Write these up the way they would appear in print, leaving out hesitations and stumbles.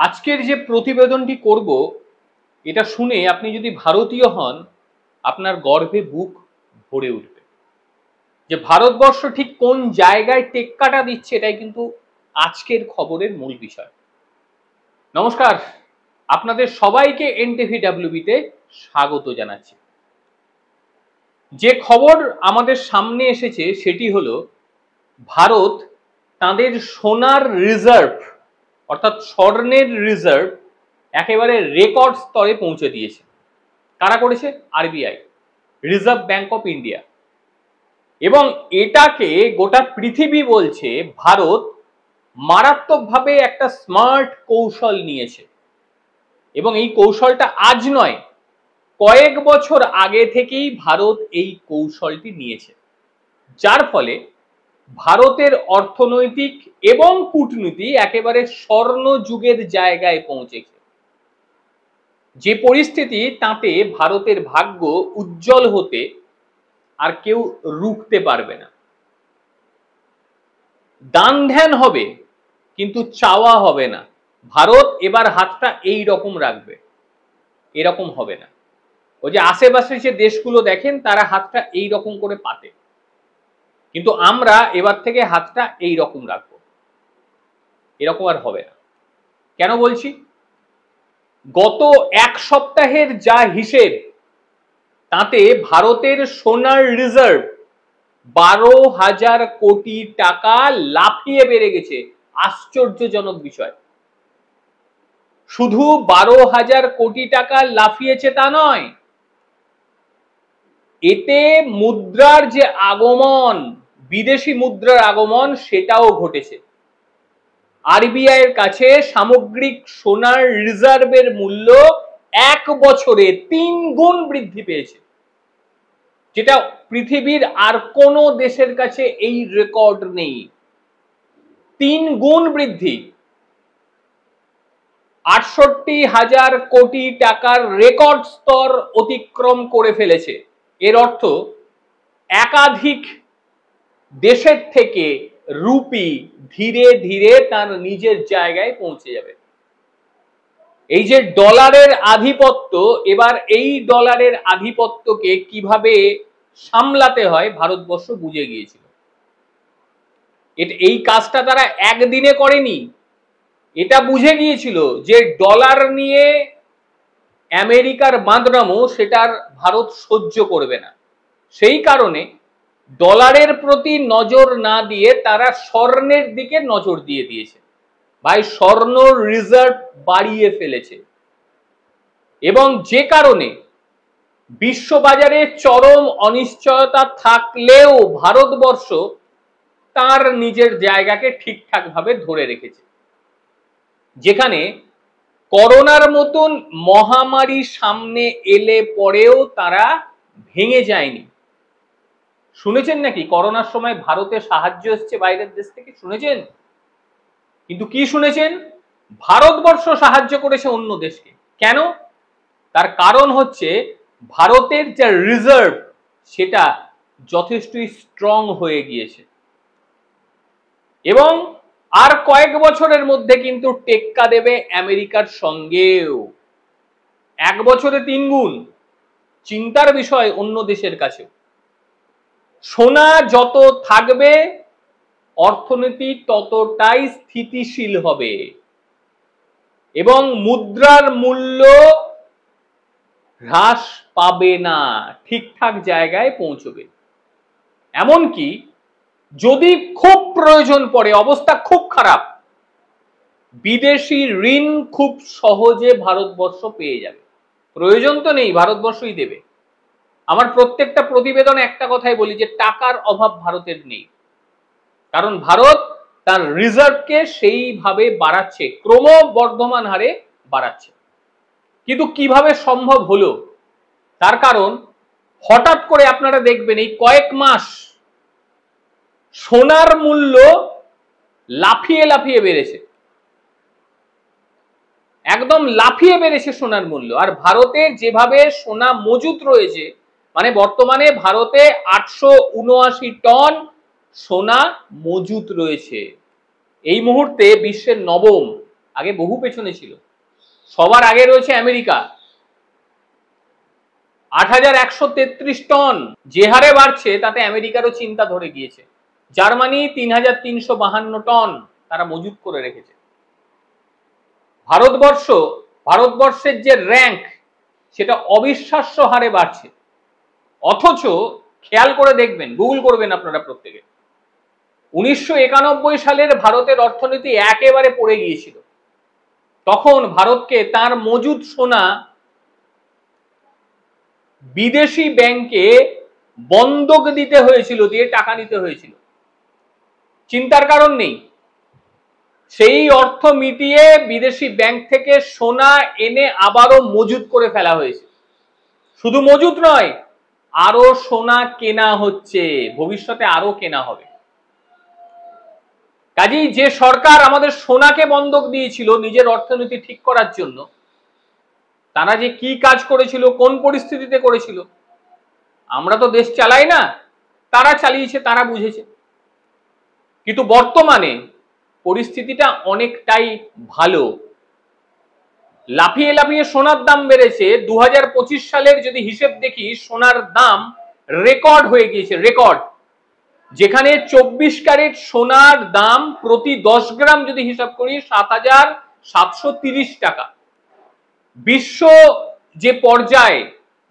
আজকের যে প্রতিবেদনটি করব এটা শুনে আপনি যদি ভারতীয় হন আপনার গর্বে বুক ভরে উঠবে যে ভারতবর্ষ ঠিক কোন জায়গায় টেক্কাটা দিচ্ছে এটাই কিন্তু আজকের খবরের মূল বিষয়। নমস্কার, আপনাদের সবাইকে NTVWB তে স্বাগত জানাচ্ছি। যে খবর আমাদের সামনে এসেছে সেটি হলো ভারত তাদের সোনার রিজার্ভ অর্থাৎ স্বর্ণের রিজার্ভ একেবারে রেকর্ড স্তরে পৌঁছে দিয়েছে। কারা করেছে? RBI, reserve bank of India. এবং এটাকে গোটা পৃথিবী বলছে ভারত মারাত্মকভাবে একটা স্মার্ট কৌশল নিয়েছে এবং এই কৌশলটা আজ নয়, কয়েক বছর আগে থেকেই ভারত এই কৌশলটি নিয়েছে, যার ফলে ভারতের অর্থনৈতিক এবং কূটনীতি একেবারে স্বর্ণ যুগের জায়গায় পৌঁছেছে। যে পরিস্থিতি তাতে ভারতের ভাগ্য উজ্জ্বল হতে আর কেউ রুখতে পারবে না। দান ধ্যান হবে কিন্তু চাওয়া হবে না। ভারত এবার হাতটা এই রকম রাখবে, এরকম হবে না। ওই যে আশেপাশে যে দেশগুলো দেখেন তারা হাতটা এই রকম করে পাতে, কিন্তু আমরা এবার থেকে হাতটা এই রকম রাখবো, এরকম আর হবে না। কেন বলছি? গত এক সপ্তাহের যা হিসেব তাতে ভারতের সোনার রিজার্ভ 12,000 কোটি টাকা লাফিয়ে বেড়ে গেছে। আশ্চর্যজনক বিষয়। শুধু 12,000 কোটি টাকা লাফিয়েছে তা নয়, এতে মুদ্রার যে আগমন, বিদেশি মুদ্রার আগমন সেটাও ঘটেছে। RBI এর কাছে সামগ্রিক সোনার রিজার্ভের মূল্য এক বছরে 3 গুণ বৃদ্ধি পেয়েছে, যেটা পৃথিবীর আর কোনো দেশের কাছে এই রেকর্ড নেই। 3 গুণ বৃদ্ধি, 68,000 কোটি টাকার রেকর্ড স্তর অতিক্রম করে ফেলেছে। এর অর্থ একাধিক দেশের থেকে রুপি ধীরে ধীরে তার নিজের জায়গায় পৌঁছে যাবে। এই যে ডলারের আধিপত্য, এবার এই ডলারের আধিপত্যকে কিভাবে সামলাতে হয় ভারতবর্ষ বুঝে গিয়েছিল। এই কাজটা তারা একদিনে করেনি, এটা বুঝে গিয়েছিল যে ডলার নিয়ে আমেরিকার বাঁদরামো সেটার ভারত সহ্য করবে না। সেই কারণে ডলারের প্রতি নজর না দিয়ে তারা স্বর্ণের দিকে নজর দিয়ে দিয়েছে। ভাই, স্বর্ণ রিজার্ভ বাড়িয়ে ফেলেছে এবং যে কারণে বিশ্ববাজারে চরম অনিশ্চয়তা থাকলেও ভারতবর্ষ তার নিজের জায়গাকে ঠিকঠাক ভাবে ধরে রেখেছে। যেখানে করোনার মতন মহামারী সামনে এলে পরেও তারা ভেঙে যায়নি। শুনেছেন নাকি করোনার সময় ভারতে সাহায্য এসছে বাইরের দেশ থেকে? শুনেছেন? কিন্তু কি শুনেছেন? ভারতবর্ষ সাহায্য করেছে অন্য দেশকে। কেন? তার কারণ হচ্ছে ভারতের যে রিজার্ভ সেটা যথেষ্টই স্ট্রং হয়ে গিয়েছে এবং আর কয়েক বছরের মধ্যে কিন্তু টেক্কা দেবে আমেরিকার সঙ্গেও। এক বছরে 3 গুণ, চিন্তার বিষয় অন্য দেশের কাছে। সোনা যত থাকবে অর্থনীতি ততটাই স্থিতিশীল হবে এবং মুদ্রার মূল্য হ্রাস পাবে না, ঠিকঠাক জায়গায় পৌঁছবে। এমনকি যদি খুব প্রয়োজন পড়ে, অবস্থা খুব খারাপ, বিদেশি ঋণ খুব সহজে ভারতবর্ষ পেয়ে যাবে। প্রয়োজন তো নেই, ভারতবর্ষই দেবে। আমার প্রত্যেকটা প্রতিবেদন একটা কথাই বলি যে টাকার অভাব ভারতের নেই, কারণ ভারত তার রিজার্ভকে সেইভাবে বাড়াচ্ছে, ক্রমবর্ধমান হারে বাড়াচ্ছে। কিন্তু কিভাবে সম্ভব হলো? তার কারণ হঠাৎ করে আপনারা দেখবেন এই কয়েক মাস সোনার মূল্য লাফিয়ে লাফিয়ে বেড়েছে, একদম লাফিয়ে বেড়েছে সোনার মূল্য। আর ভারতে যেভাবে সোনা মজুত রয়েছে, মানে বর্তমানে ভারতে 879 টন সোনা মজুত রয়েছে। এই মুহূর্তে বিশ্বের 9ম আগে বহু পেছনে ছিল। সবার আগে রয়েছে আমেরিকা, ৮,১৩৩ টন। যে হারে বাড়ছে তাতে আমেরিকারও চিন্তা ধরে গিয়েছে। জার্মানি ৩,৩৫২ টন তারা মজুত করে রেখেছে। ভারতবর্ষের যে র্যাঙ্ক সেটা অবিশ্বাস্য হারে বাড়ছে। অথচ খেয়াল করে দেখবেন, গুগল করবেন আপনারা প্রত্যেকে, ১৯৯১ সালের ভারতের অর্থনীতি একেবারে পড়ে গিয়েছিল। তখন ভারতকে তার মজুদ সোনা বিদেশি ব্যাংকে বন্ধক দিতে হয়েছিল, দিয়ে টাকা নিতে হয়েছিল। চিন্তার কারণ নেই, সেই অর্থ মিটিয়ে বিদেশি ব্যাংক থেকে সোনা এনে আবারও মজুদ করে ফেলা হয়েছে। শুধু মজুদ নয়, আরো সোনা কেনা হচ্ছে, ভবিষ্যতে আরো কেনা হবে। কাজেই যে সরকার আমাদের সোনাকে বন্ধক দিয়েছিল নিজের অর্থনীতি ঠিক করার জন্য, তারা যে কি কাজ করেছিল, কোন পরিস্থিতিতে করেছিল, আমরা তো দেশ চালাই না, তারা চালিয়েছে, তারা বুঝেছে। কিন্তু বর্তমানে পরিস্থিতিটা অনেকটাই ভালো। লাফিয়ে লাফিয়ে সোনার দাম বেড়েছে। ২০২৫ সালের যদি হিসেব দেখি, সোনার দাম রেকর্ড হয়ে গিয়েছে, রেকর্ড। যেখানে ২৪ ক্যারেট সোনার দাম প্রতি ১০ গ্রাম যদি হিসাব করি ৭,৭৩০ টাকা। বিশ্ব যে পর্যায়ে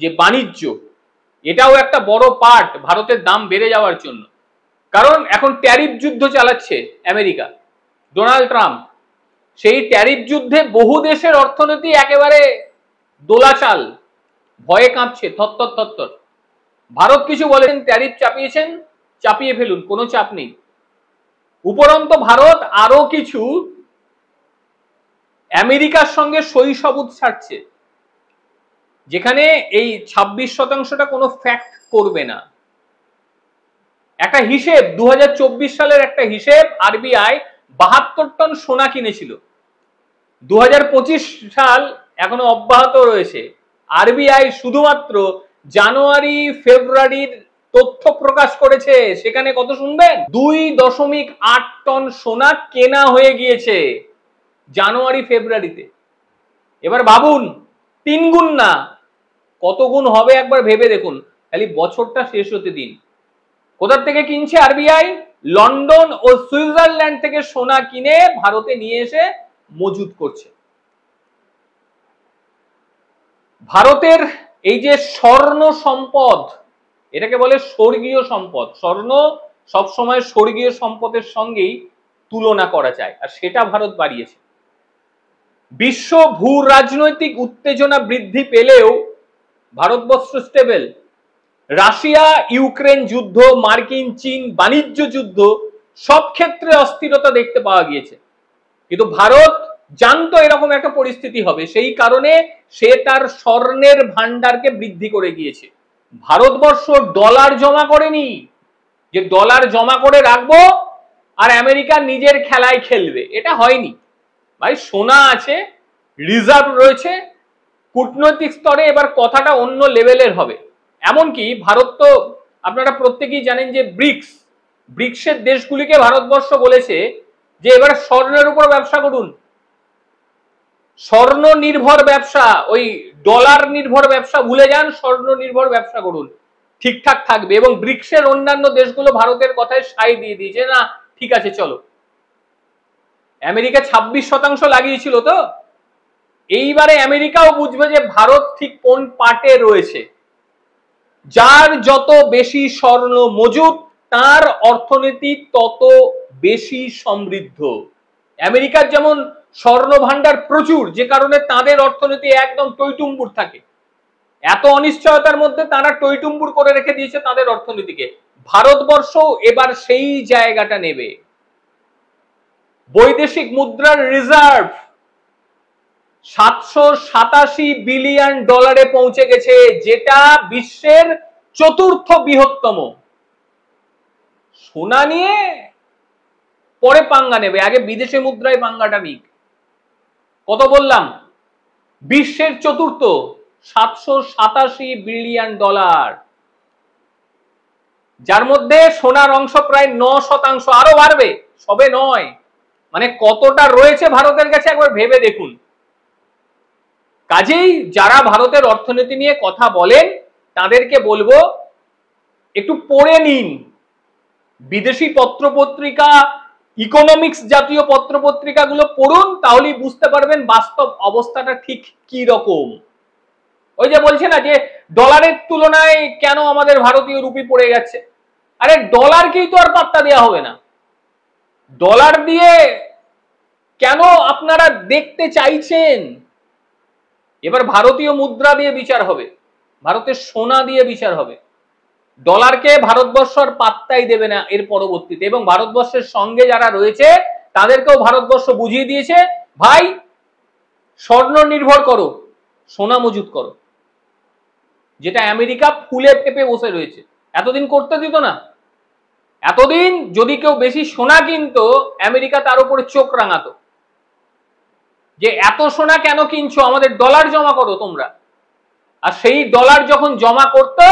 যে বাণিজ্য, এটাও একটা বড় পার্ট ভারতের দাম বেড়ে যাওয়ার জন্য। কারণ এখন ট্যারিফ যুদ্ধ চালাচ্ছে আমেরিকা, ডোনাল্ড ট্রাম্প। সেই ট্যারিফ যুদ্ধে বহু দেশের অর্থনীতি একেবারে দোলাচাল, ভয়ে কাঁপছে, থরথর থরথর। ভারত কিছু বলেন, ট্যারিফ চাপিয়েছেন, চাপিয়ে ফেলুন, কোনো চাপ নেই। উপরন্ত ভারত আরো কিছু আমেরিকার সঙ্গে সই সাবুত ছাড়ছে, যেখানে এই ২৬% কোনো ফ্যাক্ট করবে না। একটা হিসেব, ২০২৪ সালের একটা হিসেব, আরবিআই ৭২ টন সোনা কিনেছিল। ২০২৫ সাল এখনো অব্যাহত রয়েছে। আরবিআই শুধুমাত্র জানুয়ারি ফেব্রুয়ারির তথ্য প্রকাশ করেছে, সেখানে কত শুনবেন, ২.৮ টন সোনা কেনা হয়ে গিয়েছে জানুয়ারি ফেব্রুয়ারিতে। এবার ভাবুন, ৩ গুণ না, কত গুণ হবে একবার ভেবে দেখুন। খালি বছরটা শেষ হতে দিন। কোথা থেকে কিনছে আরবিআই? লন্ডন ও সুইজারল্যান্ড থেকে সোনা কিনে ভারতে নিয়ে এসে মজুত করছে। ভারতের এই যে স্বর্ণ সম্পদ, এটাকে বলে স্বর্গীয় সম্পদ। স্বর্ণ সবসময় স্বর্গীয় সম্পদের সঙ্গেই তুলনা করা যায়, আর সেটা ভারত বাড়িয়েছে। বিশ্ব ভূ রাজনৈতিক উত্তেজনা বৃদ্ধি পেলেও ভারতবর্ষ স্টেবল। রাশিয়া ইউক্রেন যুদ্ধ, মার্কিন চীন বাণিজ্য যুদ্ধ, সব ক্ষেত্রে অস্থিরতা দেখতে পাওয়া গিয়েছে। কিন্তু ভারত জানতো এরকম একটা পরিস্থিতি হবে, সেই কারণে সে তার স্বর্ণের ভান্ডারকে বৃদ্ধি করে গিয়েছে। ভারতবর্ষ ডলার জমা করেনি, যে ডলার জমা করে রাখবো আর আমেরিকা নিজের খেলায় খেলবে, এটা হয়নি। ভাই সোনা আছে, রিজার্ভ রয়েছে, কূটনৈতিক স্তরে এবার কথাটা অন্য লেভেলের হবে। এমনকি ভারত তো আপনারা প্রত্যেকেই জানেন যে ব্রিক্সের দেশগুলিকে ভারতবর্ষ বলেছে যে এবার স্বর্ণের উপর ব্যবসা করুন, স্বর্ণ নির্ভর ব্যবসা, ওই ডলার নির্ভর ব্যবসা ভুলে যান, স্বর্ণ নির্ভর ব্যবসা করুন, ঠিকঠাক থাকবে। এবং ব্রিক্সের অন্যান্য দেশগুলো ভারতের কথায় সাই দিয়ে দিয়েছে, না ঠিক আছে চলো। আমেরিকা ২৬% লাগিয়েছিল তো, এইবারে আমেরিকাও বুঝবে যে ভারত ঠিক কোন পার্টে রয়েছে। যার যত বেশি স্বর্ণ মজুদ, তার অর্থনীতি তত বেশি সমৃদ্ধ। আমেরিকার যেমন স্বর্ণ ভান্ডার প্রচুর, যে কারণে তাদের অর্থনীতি একদম টইটুম্বুর থাকে। এত অনিশ্চয়তার মধ্যে তারা টইটুম্বুর করে রেখে দিয়েছে তাদের অর্থনীতিকে। ভারতবর্ষ এবার সেই জায়গাটা নেবে। বৈদেশিক মুদ্রার রিজার্ভ ৭৮৭ বিলিয়ন ডলারে পৌঁছে গেছে, যেটা বিশ্বের ৪র্থ বৃহত্তম। সোনা নিয়ে পরে পাঙ্গা নেবে, আগে বিদেশি মুদ্রায় পাঙ্গাটা নিক। কত বললাম? বিশ্বের ৪র্থ, ৭৮৭ বিলিয়ন ডলার, যার মধ্যে সোনার অংশ প্রায় ৯%। আরো বাড়বে, সবে নয়, মানে কতটা রয়েছে ভারতের কাছে একবার ভেবে দেখুন। কাজেই যারা ভারতের অর্থনীতি নিয়ে কথা বলেন তাদেরকে বলবো একটু পড়ে নিন, বিদেশি পত্রপত্রিকা, ইকোনমিক্স জাতীয় পত্রপত্রিকাগুলো পড়ুন, তাহলেই বুঝতে পারবেন বাস্তব অবস্থাটা ঠিক কি রকম। ওই যে বলছে না যে ডলারের তুলনায় কেন আমাদের ভারতীয় রুপি পড়ে গেছে, আরে ডলারকেই তো আর পাত্তা দেওয়া হবে না। ডলার দিয়ে কেন আপনারা দেখতে চাইছেন? এবার ভারতীয় মুদ্রা দিয়ে বিচার হবে, ভারতের সোনা দিয়ে বিচার হবে। ডলারকে ভারতবর্ষ আর পাত্তাই দেবে না এর পরবর্তীতে, এবং ভারতবর্ষের সঙ্গে যারা রয়েছে তাদেরকেও ভারতবর্ষ বুঝিয়ে দিয়েছে, ভাই স্বর্ণ নির্ভর করো, সোনা মজুত করো, যেটা আমেরিকা ফুলে ফেপে বসে রয়েছে। এতদিন করতে দিত না। এতদিন যদি কেউ বেশি সোনা কিনতো, আমেরিকা তার উপরে চোখ রাঙাতো যে এত সোনা কেন কিনছো, আমাদের ডলার জমা করো তোমরা। আর সেই ডলার যখন জমা করতো,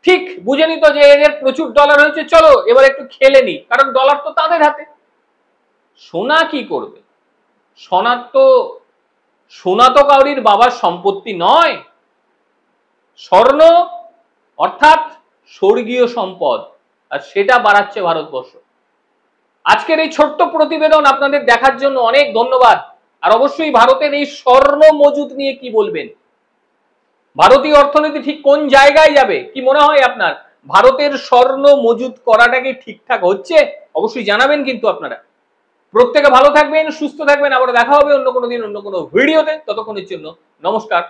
ঠিক বুঝে নিত যে এদের প্রচুর ডলার হয়েছে, চলো এবার একটু খেলে নি, কারণ ডলার তো তাদের হাতে। সোনা কি করবে? সোনা তো কাউরির বাবার সম্পত্তি নয়। স্বর্ণ অর্থাৎ স্বর্গীয় সম্পদ, আর সেটা বাড়াচ্ছে ভারতবর্ষ। আজকের এই ছোট্ট প্রতিবেদন আপনাদের দেখার জন্য অনেক ধন্যবাদ। আর অবশ্যই ভারতের এই স্বর্ণ মজুত নিয়ে কি বলবেন? ভারতীয় অর্থনীতি ঠিক কোন জায়গায় যাবে? কি মনে হয় আপনার? ভারতের স্বর্ণ মজুত করাটা কি ঠিকঠাক হচ্ছে? অবশ্যই জানাবেন কিন্তু আপনারা। প্রত্যেকে ভালো থাকবেন, সুস্থ থাকবেন। আবার দেখা হবে অন্য কোনো দিন অন্য কোনো ভিডিওতে। ততক্ষণের জন্য নমস্কার।